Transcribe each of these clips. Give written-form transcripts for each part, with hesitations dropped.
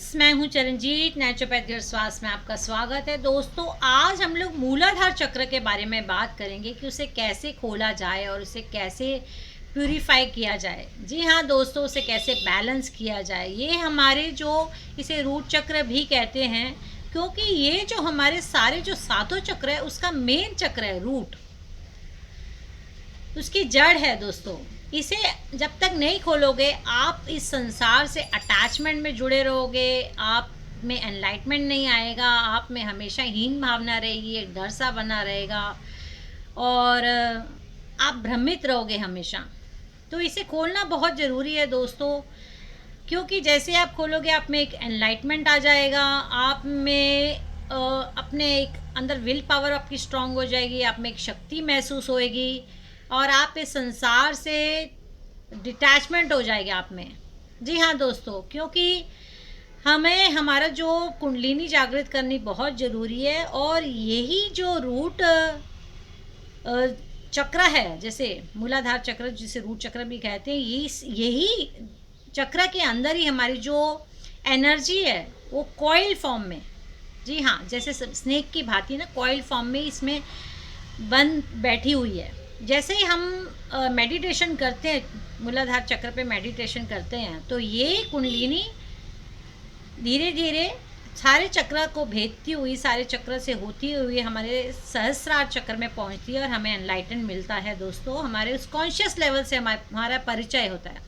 Friends, मैं हूं Charanjit. Naturopathy और स्वास्थ्य में आपका स्वागत है। दोस्तों, आज हम लोग मूलाधार चक्र के बारे में बात करेंगे कि उसे कैसे खोला जाए और उसे कैसे प्यूरिफाई किया जाए। जी हाँ दोस्तों, उसे कैसे बैलेंस किया जाए। ये हमारे जो इसे रूट चक्र भी कहते हैं, क्योंकि ये जो हमारे सारे जो सातों चक्र है उसका मेन चक्र है रूट, उसकी जड़ है दोस्तों। इसे जब तक नहीं खोलोगे आप इस संसार से अटैचमेंट में जुड़े रहोगे, आप में एनलाइटमेंट नहीं आएगा, आप में हमेशा हीन भावना रहेगी, एक डर सा बना रहेगा और आप भ्रमित रहोगे हमेशा। तो इसे खोलना बहुत ज़रूरी है दोस्तों, क्योंकि जैसे आप खोलोगे आप में एक एनलाइटमेंट आ जाएगा, आप में अपने एक अंदर विल पावर आपकी स्ट्रांग हो जाएगी, आप में एक शक्ति महसूस होएगी और आप इस संसार से डिटैचमेंट हो जाएगी आप में। जी हाँ दोस्तों, क्योंकि हमें हमारा जो कुंडलिनी जागृत करनी बहुत ज़रूरी है और यही जो रूट चक्र है, जैसे मूलाधार चक्र जिसे रूट चक्र भी कहते हैं, यही चक्र के अंदर ही हमारी जो एनर्जी है वो कॉइल फॉर्म में, जी हाँ, जैसे स्नेक की भांति ना कॉइल फॉर्म में इसमें बंद बैठी हुई है। जैसे ही हम मेडिटेशन करते हैं, मूलाधार चक्र पे मेडिटेशन करते हैं, तो ये कुंडलिनी धीरे धीरे सारे चक्र को भेदती हुई, सारे चक्र से होती हुई हमारे सहस्रार चक्र में पहुंचती है और हमें एनलाइटन मिलता है दोस्तों। हमारे उस कॉन्शियस लेवल से हमारा परिचय होता है,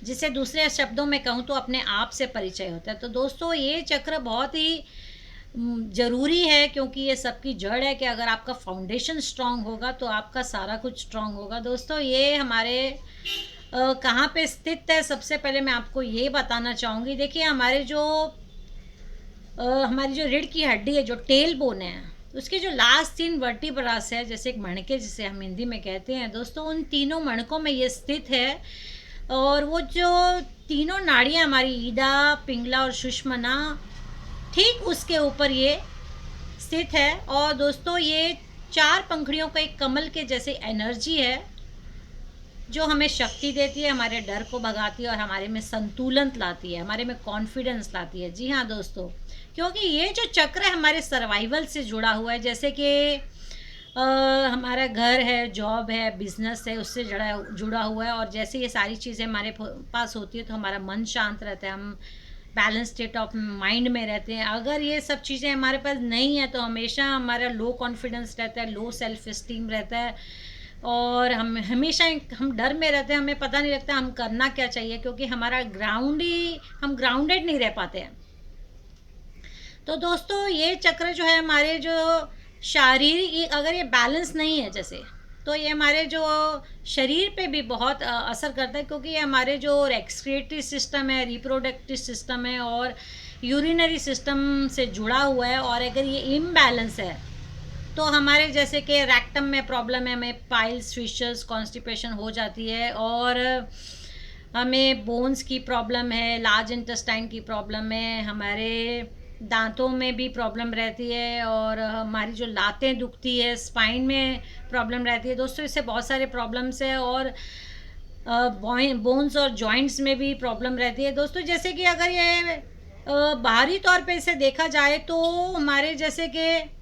जिसे दूसरे शब्दों में कहूँ तो अपने आप से परिचय होता है। तो दोस्तों, ये चक्र बहुत ही ज़रूरी है, क्योंकि ये सबकी जड़ है कि अगर आपका फाउंडेशन स्ट्रांग होगा तो आपका सारा कुछ स्ट्रांग होगा। दोस्तों, ये हमारे कहाँ पे स्थित है, सबसे पहले मैं आपको ये बताना चाहूँगी। देखिए, हमारी जो रीढ़ की हड्डी है, जो टेल बोन है, उसके जो लास्ट 3 वर्टिब्रास है, जैसे एक मणके जिसे हम हिंदी में कहते हैं दोस्तों, उन तीनों मणकों में ये स्थित है। और वो जो तीनों नाड़ियाँ हमारी ईदा, पिंगला और सुषुम्ना, ठीक उसके ऊपर ये स्थित है। और दोस्तों, ये 4 पंखुड़ियों का एक कमल के जैसे एनर्जी है, जो हमें शक्ति देती है, हमारे डर को भगाती है और हमारे में संतुलन लाती है, हमारे में कॉन्फिडेंस लाती है। जी हाँ दोस्तों, क्योंकि ये जो चक्र है हमारे सर्वाइवल से जुड़ा हुआ है। जैसे कि हमारा घर है, जॉब है, बिजनेस है, उससे जुड़ा हुआ है। और जैसे ये सारी चीज़ें हमारे पास होती है तो हमारा मन शांत रहता है, हम बैलेंस स्टेट ऑफ माइंड में रहते हैं। अगर ये सब चीज़ें हमारे पास नहीं है तो हमेशा हमारा लो कॉन्फिडेंस रहता है, लो सेल्फ इस्टीम रहता है और हम हमेशा हम डर में रहते हैं, हमें पता नहीं लगता हम करना क्या चाहिए, क्योंकि हमारा हम ग्राउंडेड नहीं रह पाते हैं। तो दोस्तों, ये चक्र जो है हमारे जो शारीरिक, अगर ये बैलेंस नहीं है जैसे, तो ये हमारे जो शरीर पे भी बहुत असर करता है, क्योंकि ये हमारे जो एक्सक्रीटरी सिस्टम है, रिप्रोडक्टिव सिस्टम है और यूरिनरी सिस्टम से जुड़ा हुआ है। और अगर ये इम्बैलेंस है तो हमारे जैसे कि रैक्टम में प्रॉब्लम है, हमें पाइल्स, फिशर्स, कॉन्स्टिपेशन हो जाती है और हमें बोन्स की प्रॉब्लम है, लार्ज इंटेस्टाइन की प्रॉब्लम है, हमारे दांतों में भी प्रॉब्लम रहती है और हमारी जो लातें दुखती है, स्पाइन में प्रॉब्लम रहती है। दोस्तों, इससे बहुत सारे प्रॉब्लम्स है और बोन्स और जॉइंट्स में भी प्रॉब्लम रहती है। दोस्तों, जैसे कि अगर ये बाहरी तौर पे इसे देखा जाए तो हमारे जैसे कि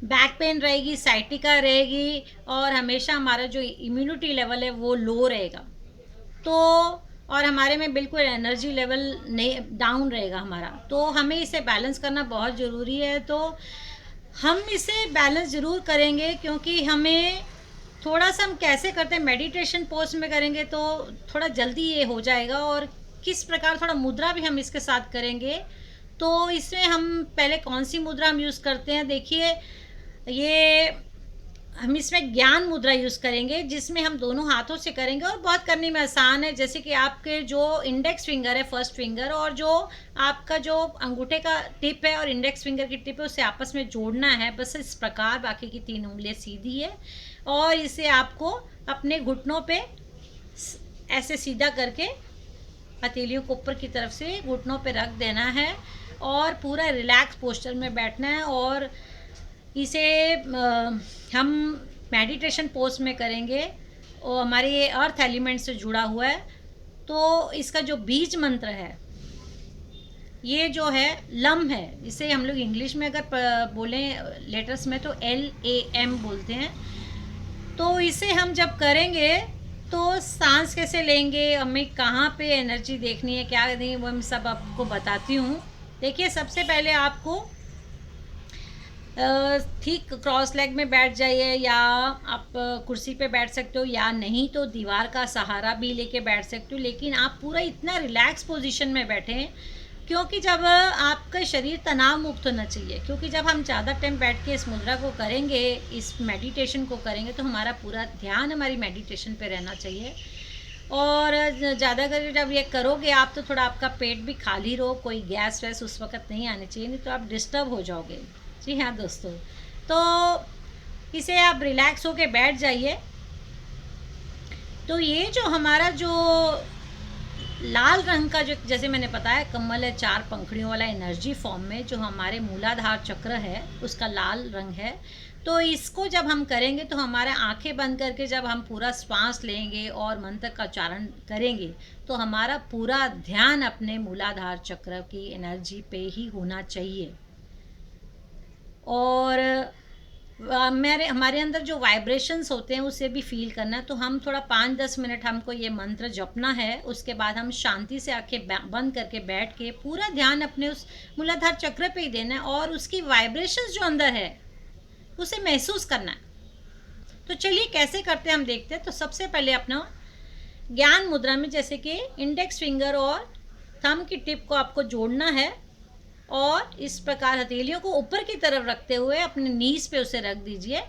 बैक पेन रहेगी, साइटिका रहेगी और हमेशा हमारा जो इम्यूनिटी लेवल है वो लो रहेगा। तो और हमारे में बिल्कुल एनर्जी लेवल नहीं, डाउन रहेगा हमारा। तो हमें इसे बैलेंस करना बहुत ज़रूरी है। तो हम इसे बैलेंस ज़रूर करेंगे, क्योंकि हमें थोड़ा सा, हम कैसे करते हैं, मेडिटेशन पोज में करेंगे तो थोड़ा जल्दी ये हो जाएगा। और किस प्रकार थोड़ा मुद्रा भी हम इसके साथ करेंगे। तो इसमें हम पहले कौन सी मुद्रा हम यूज़ करते हैं, देखिए, ये हम इसमें ज्ञान मुद्रा यूज़ करेंगे, जिसमें हम दोनों हाथों से करेंगे और बहुत करने में आसान है। जैसे कि आपके जो इंडेक्स फिंगर है, फर्स्ट फिंगर, और जो आपका जो अंगूठे का टिप है और इंडेक्स फिंगर की टिप है, उसे आपस में जोड़ना है, बस इस प्रकार। बाकी की 3 उंगलियां सीधी है और इसे आपको अपने घुटनों पे ऐसे सीधा करके हथेलियों को ऊपर की तरफ से घुटनों पे रख देना है और पूरा रिलैक्स पोस्चर में बैठना है। और इसे हम मेडिटेशन पोज में करेंगे और हमारे ये अर्थ एलिमेंट से जुड़ा हुआ है। तो इसका जो बीज मंत्र है ये जो है लम है, इसे हम लोग इंग्लिश में अगर बोलें लेटर्स में तो LAM बोलते हैं। तो इसे हम जब करेंगे तो सांस कैसे लेंगे, हमें कहाँ पे एनर्जी देखनी है, क्या नहीं, वो मैं सब आपको बताती हूँ। देखिए, सबसे पहले आपको ठीक क्रॉस लेग में बैठ जाइए, या आप कुर्सी पे बैठ सकते हो, या नहीं तो दीवार का सहारा भी लेके बैठ सकते हो, लेकिन आप पूरा इतना रिलैक्स पोजीशन में बैठें, क्योंकि जब आपका शरीर तनाव मुक्त होना चाहिए, क्योंकि जब हम ज़्यादा टाइम बैठ के इस मुद्रा को करेंगे, इस मेडिटेशन को करेंगे, तो हमारा पूरा ध्यान हमारी मेडिटेशन पे रहना चाहिए। और ज़्यादा कर जब ये करोगे आप, तो थोड़ा आपका पेट भी खाली रहो, कोई गैस वैस उस वक़्त नहीं आनी चाहिए, नहीं तो आप डिस्टर्ब हो जाओगे। जी हाँ दोस्तों, तो इसे आप रिलैक्स होके बैठ जाइए। तो ये जो हमारा जो लाल रंग का, जो जैसे मैंने बताया कमल है 4 पंखुड़ियों वाला एनर्जी फॉर्म में, जो हमारे मूलाधार चक्र है उसका लाल रंग है। तो इसको जब हम करेंगे तो हमारे आंखें बंद करके जब हम पूरा श्वास लेंगे और मंत्र का उच्चारण करेंगे, तो हमारा पूरा ध्यान अपने मूलाधार चक्र की एनर्जी पे ही होना चाहिए। और मेरे हमारे अंदर जो वाइब्रेशंस होते हैं उसे भी फील करना है। तो हम थोड़ा 5-10 मिनट हमको ये मंत्र जपना है, उसके बाद हम शांति से आंखें बंद करके बैठ के पूरा ध्यान अपने उस मूलाधार चक्र पे ही देना है, और उसकी वाइब्रेशंस जो अंदर है उसे महसूस करना है। तो चलिए कैसे करते हैं हम देखते हैं। तो सबसे पहले अपना ज्ञान मुद्रा में, जैसे कि इंडेक्स फिंगर और थंब की टिप को आपको जोड़ना है, और इस प्रकार हथेलियों को ऊपर की तरफ रखते हुए अपने नीज पे उसे रख दीजिए,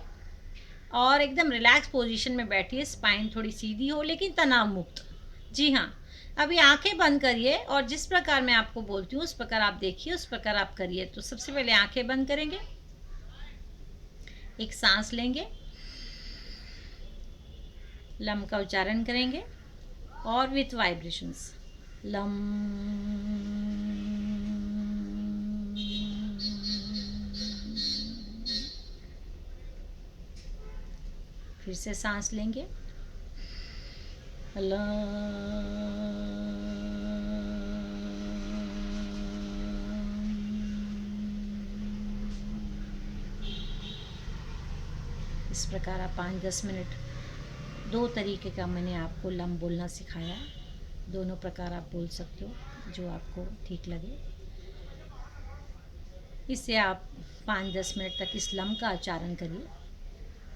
और एकदम रिलैक्स पोजीशन में बैठिए। स्पाइन थोड़ी सीधी हो लेकिन तनाव मुक्त। जी हाँ, अभी आंखें बंद करिए, और जिस प्रकार मैं आपको बोलती हूँ उस प्रकार आप देखिए, उस प्रकार आप करिए। तो सबसे पहले आंखें बंद करेंगे, एक सांस लेंगे, लम का उच्चारण करेंगे, और विथ वाइब्रेशंस लम। फिर से सांस लेंगे, इस प्रकार आप 5-10 मिनट, 2 तरीके का मैंने आपको लम बोलना सिखाया, दोनों प्रकार आप बोल सकते हो जो आपको ठीक लगे। इससे आप 5-10 मिनट तक इस लम का उच्चारण करिए।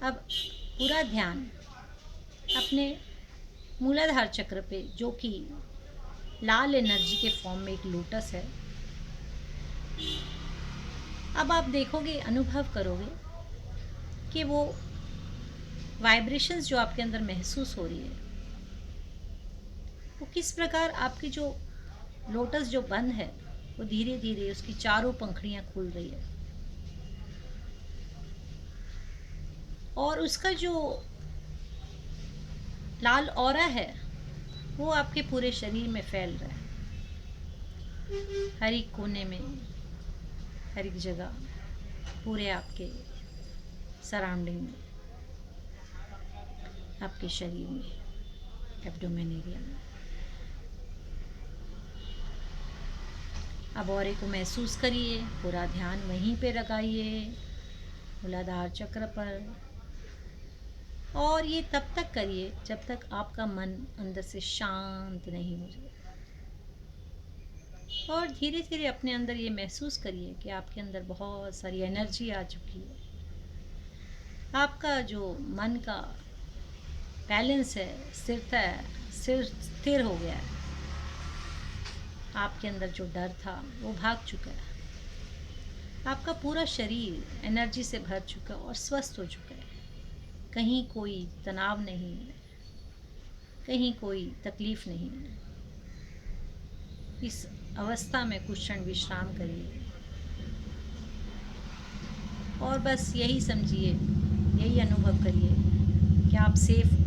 अब पूरा ध्यान अपने मूलाधार चक्र पे, जो कि लाल एनर्जी के फॉर्म में एक लोटस है। अब आप देखोगे, अनुभव करोगे कि वो वाइब्रेशंस जो आपके अंदर महसूस हो रही है, वो किस प्रकार आपकी जो लोटस जो बंद है वो धीरे धीरे उसकी चारों पंखुड़ियां खुल रही है, और उसका जो लाल ऑरा है वो आपके पूरे शरीर में फैल रहा है, हर एक कोने में, हर एक जगह, पूरे आपके सराउंडिंग में, आपके शरीर में, एब्डोमेन एरिया में। अब ऑरे को महसूस करिए, पूरा ध्यान वहीं पे लगाइए, मूलाधार चक्र पर। और ये तब तक करिए जब तक आपका मन अंदर से शांत नहीं हो जाए। और धीरे धीरे अपने अंदर ये महसूस करिए कि आपके अंदर बहुत सारी एनर्जी आ चुकी है। आपका जो मन का बैलेंस है, स्थिरता है, स्थिर हो गया है। आपके अंदर जो डर था वो भाग चुका है। आपका पूरा शरीर एनर्जी से भर चुका और स्वस्थ हो चुका है। कहीं कोई तनाव नहीं है, कहीं कोई तकलीफ नहीं है। इस अवस्था में कुछ क्षण विश्राम करिए, और बस यही समझिए, यही अनुभव करिए कि आप सेफ हो,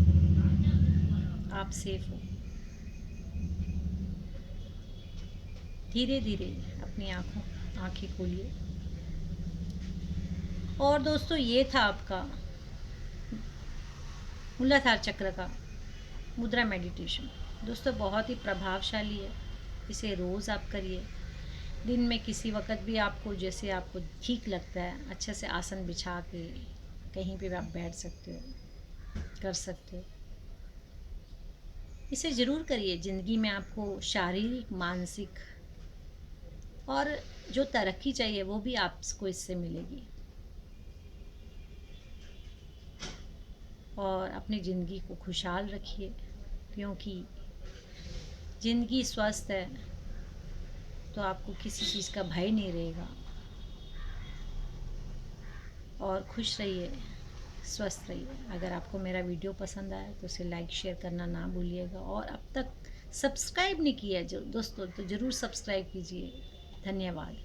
आप सेफ हो। धीरे धीरे अपनी आंखें खोलिए। और दोस्तों, ये था आपका मूलाधार चक्र का मुद्रा मेडिटेशन। दोस्तों, बहुत ही प्रभावशाली है, इसे रोज़ आप करिए। दिन में किसी वक़्त भी आपको जैसे आपको ठीक लगता है, अच्छे से आसन बिछा के कहीं पे भी आप बैठ सकते हो, कर सकते हो। इसे ज़रूर करिए, ज़िंदगी में आपको शारीरिक, मानसिक और जो तरक्की चाहिए वो भी आपको इससे मिलेगी। और अपनी ज़िंदगी को खुशहाल रखिए, क्योंकि ज़िंदगी स्वस्थ है तो आपको किसी चीज़ का भय नहीं रहेगा। और खुश रहिए, स्वस्थ रहिए। अगर आपको मेरा वीडियो पसंद आया तो उसे लाइक शेयर करना ना भूलिएगा, और अब तक सब्सक्राइब नहीं किया जो दोस्तों तो ज़रूर सब्सक्राइब कीजिए। धन्यवाद।